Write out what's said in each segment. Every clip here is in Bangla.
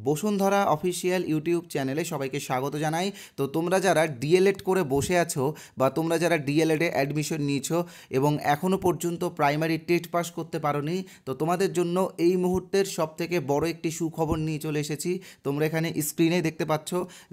বসুন্ধরা অফিসিয়াল ইউটিউব চ্যানেলে সবাইকে স্বাগত জানাই। তো তোমরা যারা ডিএলএড করে বসে আছো বা তোমরা যারা ডিএলএডে অ্যাডমিশন নিয়েছো এবং এখনও পর্যন্ত প্রাইমারি টেট পাস করতে পারোনি, তো তোমাদের জন্য এই মুহূর্তের সবথেকে বড় একটি সুখবর নিয়ে চলে এসেছি। তোমরা এখানে স্ক্রিনে দেখতে পাচ্ছ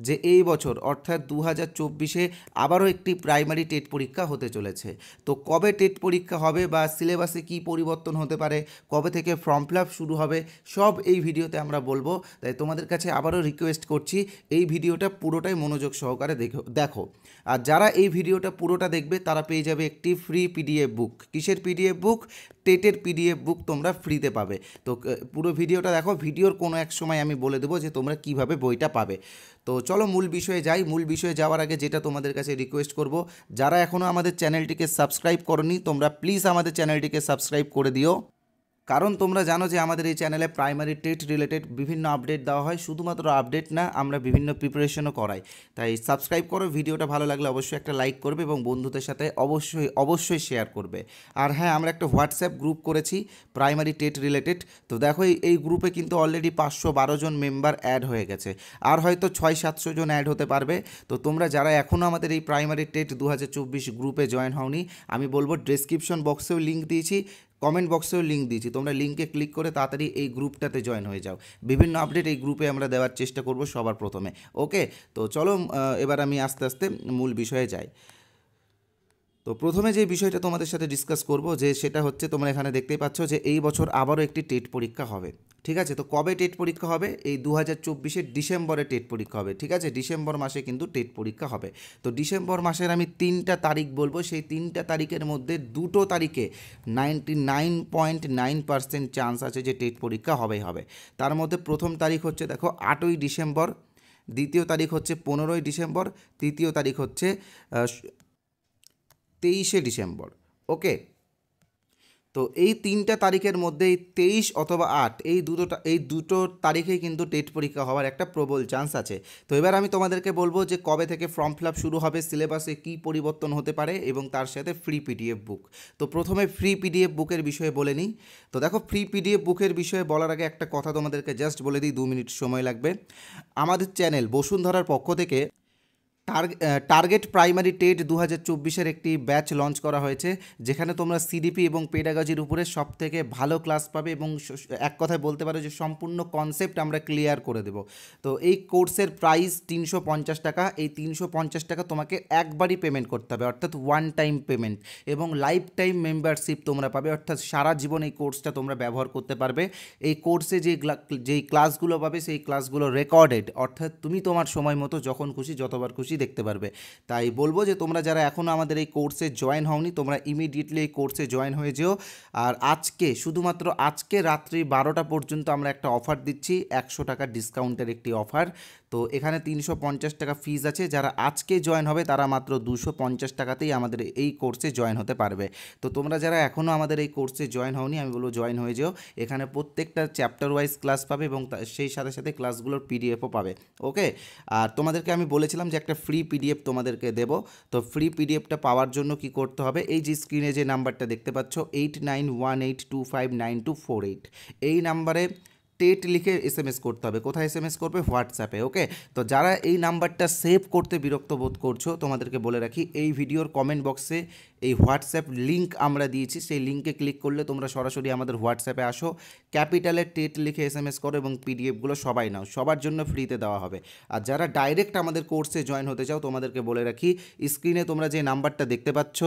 যে এই বছর অর্থাৎ 2024-এ আবারও একটি প্রাইমারি টেট পরীক্ষা হতে চলেছে। তো কবে টেট পরীক্ষা হবে বা সিলেবাসে কী পরিবর্তন হতে পারে, কবে থেকে ফর্ম ফিল আপ শুরু হবে, সব এই ভিডিওতে আমরা বলবো। তাই তোমাদের কাছে আবারও রিকোয়েস্ট করছি, এই ভিডিওটা পুরোটাই মনোযোগ সহকারে দেখো। আর যারা এই ভিডিওটা পুরোটা দেখবে তারা পেয়ে যাবে একটি ফ্রি পিডিএফ বুক। কিসের পিডিএফ বুক? টেটের পিডিএফ বুক তোমরা ফ্রিতে পাবে। তো পুরো ভিডিওটা দেখো, ভিডিওর কোনো এক সময় আমি বলে দেবো যে তোমরা কিভাবে বইটা পাবে। তো চলো মূল বিষয়ে যাই। মূল বিষয়ে যাওয়ার আগে যেটা তোমাদের কাছে রিকোয়েস্ট করব, যারা এখনও আমাদের চ্যানেলটিকে সাবস্ক্রাইব করোনি তোমরা প্লিজ আমাদের চ্যানেলটিকে সাবস্ক্রাইব করে দিও। কারণ তোমরা জানো যে আমাদের এই চ্যানেলে প্রাইমারি টেট রিলেটেড বিভিন্ন আপডেট দেওয়া হয়। শুধুমাত্র আপডেট না, আমরা বিভিন্ন প্রিপারেশনও করাই। তাই সাবস্ক্রাইব করো, ভিডিওটা ভালো লাগলে অবশ্যই একটা লাইক করবে এবং বন্ধুদের সাথে অবশ্যই শেয়ার করবে। আর হ্যাঁ, আমরা একটা হোয়াটসঅ্যাপ গ্রুপ করেছি প্রাইমারি টেট রিলেটেড। তো দেখো এই গ্রুপে কিন্তু অলরেডি 512 জন মেম্বার অ্যাড হয়ে গেছে, আর হয়তো 600-700 জন অ্যাড হতে পারবে। তো তোমরা যারা এখনও আমাদের এই প্রাইমারি টেট 2024 গ্রুপে জয়েন হওনি, আমি বলবো ডেসক্রিপশন বক্সেও লিঙ্ক দিয়েছি, কমেন্ট বক্সেও লিঙ্ক দিয়েছি, তোমরা লিঙ্কে ক্লিক করে তাড়াতাড়ি এই গ্রুপটাতে জয়েন হয়ে যাও। বিভিন্ন আপডেট এই গ্রুপে আমরা দেওয়ার চেষ্টা করব সবার প্রথমে। ওকে, তো চলো এবার আমি আস্তে আস্তে মূল বিষয়ে যাই। তো প্রথমে যে বিষয়টা তোমাদের সাথে ডিসকাস করব যে সেটা হচ্ছে, তোমরা এখানে দেখতেই পাচ্ছ যে এই বছর আবারও একটি টেট পরীক্ষা হবে। ঠিক আছে, তো কবে টেট পরীক্ষা হবে? এই 2024-এর ডিসেম্বরে টেট পরীক্ষা হবে। ঠিক আছে, ডিসেম্বর মাসে কিন্তু টেট পরীক্ষা হবে। তো ডিসেম্বর মাসের আমি 3টা তারিখ বলবো, সেই 3টা তারিখের মধ্যে 2টো তারিখে 99.9% চান্স আছে যে টেট পরীক্ষা হবেই হবে। তার মধ্যে প্রথম তারিখ হচ্ছে দেখো 8ই ডিসেম্বর, দ্বিতীয় তারিখ হচ্ছে 15ই ডিসেম্বর, তৃতীয় তারিখ হচ্ছে 23শে ডিসেম্বর। ওকে, তো এই 3টা তারিখের মধ্যে 23 অথবা 8 এই দুটো তারিখেই কিন্তু টেট পরীক্ষা হওয়ার একটা প্রবল চান্স আছে। তো এবার আমি তোমাদেরকে বলবো যে কবে থেকে ফর্ম ফিল আপ শুরু হবে, সিলেবাসে কী পরিবর্তন হতে পারে এবং তার সাথে ফ্রি পিডিএফ বুক। তো প্রথমে ফ্রি পিডিএফ বুকের বিষয়ে বলে নিই। তো দেখো, ফ্রি পিডিএফ বুকের বিষয়ে বলার আগে একটা কথা তোমাদেরকে জাস্ট বলে দিই, 2 মিনিট সময় লাগবে। আমাদের চ্যানেল বসুন্ধরার পক্ষ থেকে টার্গেট প্রাইমারি টেট 2024-এর একটি ব্যাচ লঞ্চ করা হয়েছে, যেখানে তোমরা সিডিপি এবং পেডাগজির উপরে সব থেকে ভালো ক্লাস পাবে এবং এক কথায় বলতে পারো যে সম্পূর্ণ কনসেপ্ট আমরা ক্লিয়ার করে দেব। তো এই কোর্সের প্রাইস 350 টাকা। এই 350 টাকা তোমাকে একবারই পেমেন্ট করতে হবে, অর্থাৎ ওয়ান টাইম পেমেন্ট, এবং লাইফ টাইম মেম্বারশিপ তোমরা পাবে, অর্থাৎ সারা জীবন এই কোর্সটা তোমরা ব্যবহার করতে পারবে। এই কোর্সে যেই ক্লাসগুলো পাবে সেই ক্লাসগুলো রেকর্ডেড, অর্থাৎ তুমি তোমার সময় মতো যখন খুশি যতবার খুশি দেখতে পারবে। তাই বলবো যে তোমরা যারা এখনও আমাদের এই কোর্সে জয়েন হওনি তোমরা ইমিডিয়েটলি এই কোর্সে জয়েন হয়ে যেও। আর আজকে, শুধুমাত্র আজকে রাত্রি 12টা পর্যন্ত আমরা একটা অফার দিচ্ছি, 100 টাকা ডিসকাউন্টের একটি অফার। তো এখানে 350 টাকা ফিজ আছে। যারা আজকে জয়েন হবে তারা মাত্র 250 টাকাতেই আমাদের এই কোর্সে জয়েন হতে পারবে। তো তোমরা যারা এখনও আমাদের এই কোর্সে জয়েন হওনি, আমি বলবো জয়েন হয়ে যেও। এখানে প্রত্যেকটা চ্যাপ্টার ওয়াইজ ক্লাস পাবে এবং সেই সাথে সাথে ক্লাসগুলোর পিডিএফও পাবে। ওকে, আর তোমাদেরকে আমি বলেছিলাম যে একটা ফ্রি পিডিএফ তোমাদেরকে দেব। তো ফ্রি পিডিএফটা পাওয়ার জন্য কি করতে হবে? এই যে স্ক্রিনে যে নাম্বারটা দেখতে পাচ্ছ 8918259248, এই নাম্বারে টেট লিখে এসএমএস করতে হবে। কোথায় এসএমএস করবে? হোয়াটসঅ্যাপে। ওকে, তো যারা এই নাম্বারটা সেভ করতে বিরক্ত বোধ করছো, তোমাদেরকে বলে রাখি এই ভিডিওর কমেন্ট বক্সে এই হোয়াটসঅ্যাপ লিঙ্ক আমরা দিয়েছি, সেই লিঙ্কে ক্লিক করলে তোমরা সরাসরি আমাদের হোয়াটসঅ্যাপে আসো, ক্যাপিটালে টেট লিখে এসএমএস করো এবং পিডিএফগুলো সবাই নাও, সবার জন্য ফ্রিতে দেওয়া হবে। আর যারা ডাইরেক্ট আমাদের কোর্সে জয়েন হতে চাও তোমাদেরকে বলে রাখি, স্ক্রিনে তোমরা যে নাম্বারটা দেখতে পাচ্ছ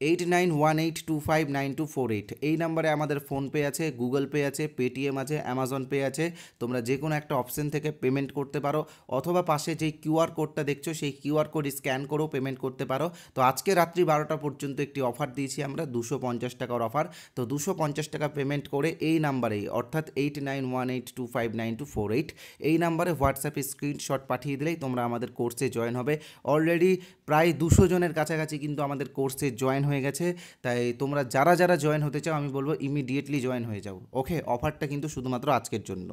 8918259248, এই নাম্বারে আমাদের ফোনপে আছে, গুগল পে আছে, পেটিএম আছে, অ্যামাজন পে আছে। তোমরা যে কোনো একটা অপশন থেকে পেমেন্ট করতে পারো, অথবা পাশে যেই কিউআর কোডটা দেখছো সেই কিউআর কোড স্ক্যান করেও পেমেন্ট করতে পারো। তো আজকে রাত্রি 12টা পর্যন্ত একটি অফার দিয়েছি আমরা, 250 টাকার অফার। তো 250 টাকা পেমেন্ট করে এই নাম্বারেই, অর্থাৎ 8918259248, এই নাম্বারে হোয়াটসঅ্যাপে স্ক্রিনশট পাঠিয়ে দিলেই তোমরা আমাদের কোর্সে জয়েন হবে। অলরেডি প্রায় 200 জনের কাছাকাছি কিন্তু আমাদের কোর্সে জয়েন হয়ে গেছে। তাই তোমরা যারা যারা জয়েন হতে চাও আমি বলবো ইমিডিয়েটলি জয়েন হয়ে যাও। ওকে, অফারটা কিন্তু শুধুমাত্র আজকের জন্য।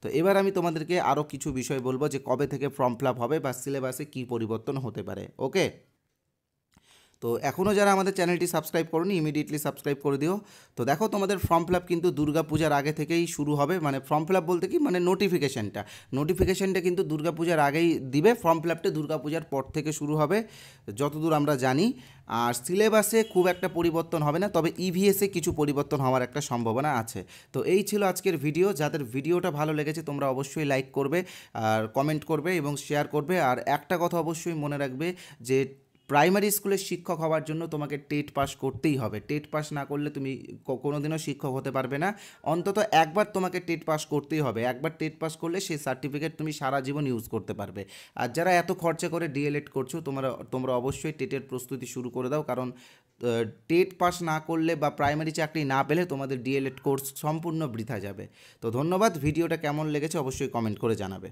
তো এবার আমি তোমাদেরকে আরও কিছু বিষয় বলবো যে কবে থেকে ফর্ম ফিল আপ হবে বা সিলেবাসে কী পরিবর্তন হতে পারে। ওকে, তো এখনও যারা আমাদের চ্যানেলটি সাবস্ক্রাইব করোনি ইমিডিয়েটলি সাবস্ক্রাইব করে দিও। তো দেখো তোমাদের ফর্ম ফিল আপ কিন্তু দুর্গাপূজার আগে থেকেই শুরু হবে, মানে ফর্ম ফিল আপ বলতে কি মানে নোটিফিকেশনটা কিন্তু দুর্গাপূজার আগেই দিবে। ফর্ম ফিল আপটা দুর্গাপূজার পর থেকে শুরু হবে যতদূর আমরা জানি। আর সিলেবাসে খুব একটা পরিবর্তন হবে না, তবে ইভিএসে কিছু পরিবর্তন হওয়ার একটা সম্ভাবনা আছে। তো এই ছিল আজকের ভিডিও। যাদের ভিডিওটা ভালো লেগেছে তোমরা অবশ্যই লাইক করবে আর কমেন্ট করবে এবং শেয়ার করবে। আর একটা কথা অবশ্যই মনে রাখবে যে প্রাইমারি স্কুলের শিক্ষক হওয়ার জন্য তোমাকে টেট পাস করতেই হবে। টেট পাস না করলে তুমি কোনোদিনও শিক্ষক হতে পারবে না। অন্তত একবার তোমাকে টেট পাস করতেই হবে। একবার টেট পাস করলে সেই সার্টিফিকেট তুমি সারা জীবন ইউজ করতে পারবে। আর যারা এত খরচা করে ডিএলএড করছো তোমরা অবশ্যই টেটের প্রস্তুতি শুরু করে দাও, কারণ টেট পাস না করলে বা প্রাইমারি চাকরি না পেলে তোমাদের ডিএলএড কোর্স সম্পূর্ণ বৃথা যাবে। তো ধন্যবাদ। ভিডিওটা কেমন লেগেছে অবশ্যই কমেন্ট করে জানাবে।